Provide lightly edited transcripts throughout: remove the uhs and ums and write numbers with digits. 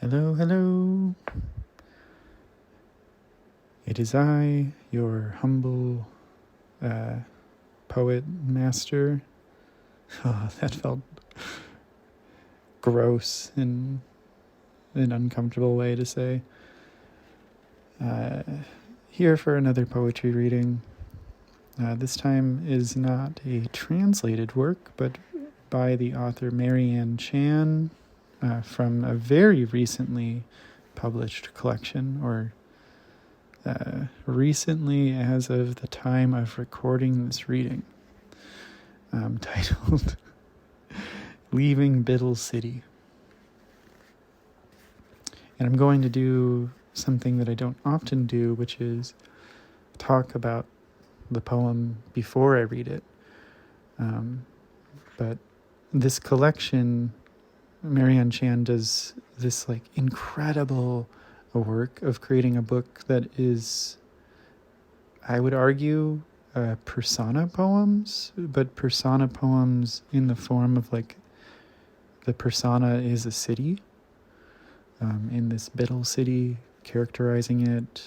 Hello, hello. It is I, your humble poet master. Oh, that felt gross in an uncomfortable way to say. Here for another poetry reading. This time is not a translated work, but by the author Marianne Chan from a very recently published collection, or recently as of the time of recording this reading, titled Leaving Biddle City. And I'm going to do something that I don't often do, which is talk about the poem before I read it. But this collection, Marianne Chan does this incredible work of creating a book that is, I would argue, persona poems, but persona poems in the form of the persona is a city, in this Biddle City, characterizing it,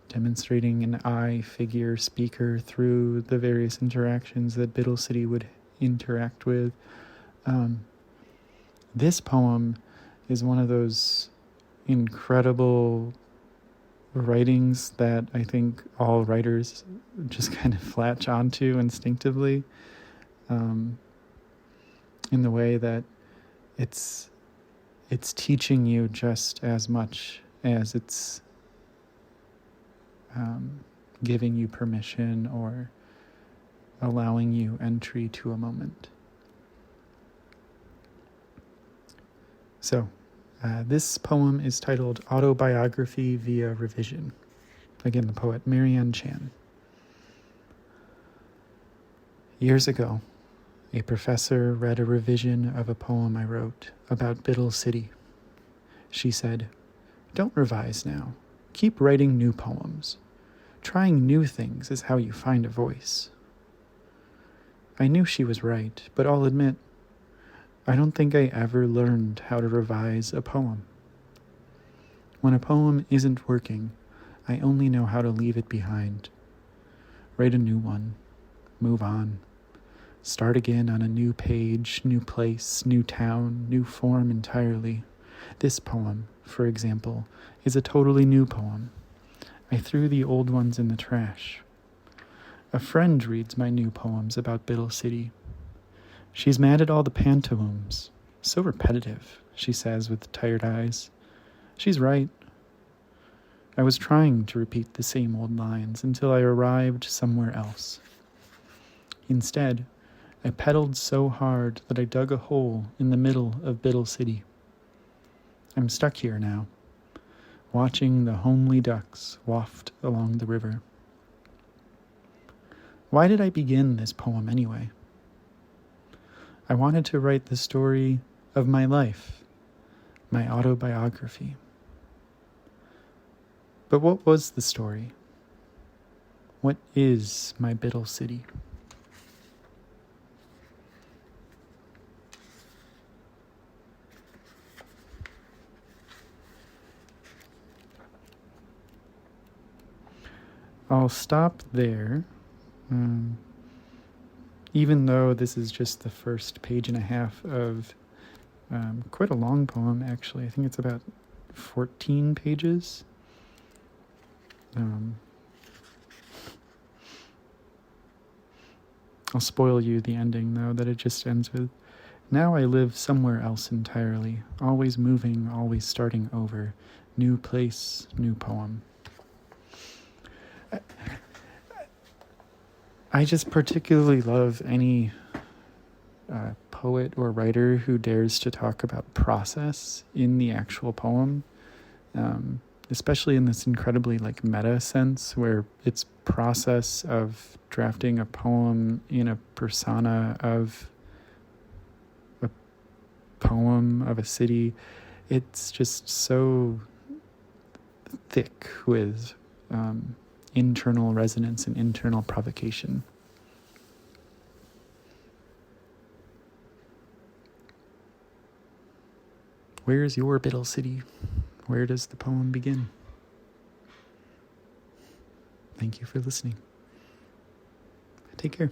demonstrating an I figure speaker through the various interactions that Biddle City would interact with. This poem is one of those incredible writings that I think all writers just kind of latch onto instinctively, in the way that it's teaching you just as much as it's giving you permission or allowing you entry to a moment. So, this poem is titled Autobiography via Revision. Again, the poet Marianne Chan. Years ago, a professor read a revision of a poem I wrote about Biddle City. She said, "Don't revise now. Keep writing new poems. Trying new things is how you find a voice." I knew she was right, but I'll admit, I don't think I ever learned how to revise a poem. When a poem isn't working, I only know how to leave it behind. Write a new one. Move on. Start again on a new page, new place, new town, new form entirely. This poem, for example, is a totally new poem. I threw the old ones in the trash. A friend reads my new poems about Biddle City. She's mad at all the pantoums. So repetitive, she says with tired eyes. She's right. I was trying to repeat the same old lines until I arrived somewhere else. Instead, I pedaled so hard that I dug a hole in the middle of Biddle City. I'm stuck here now, watching the homely ducks waft along the river. Why did I begin this poem anyway? I wanted to write the story of my life, my autobiography. But what was the story? What is my Biddle City? I'll stop there. Even though this is just the first page and a half of quite a long poem, actually. I think it's about 14 pages. I'll spoil you the ending, though, that it just ends with, "Now I live somewhere else entirely, always moving, always starting over. New place, new poem." I just particularly love any poet or writer who dares to talk about process in the actual poem, especially in this incredibly meta sense where it's process of drafting a poem in a persona of a poem of a city. It's just so thick with internal resonance and internal provocation. Where's your Biddle City? Where does the poem begin? Thank you for listening. Take care.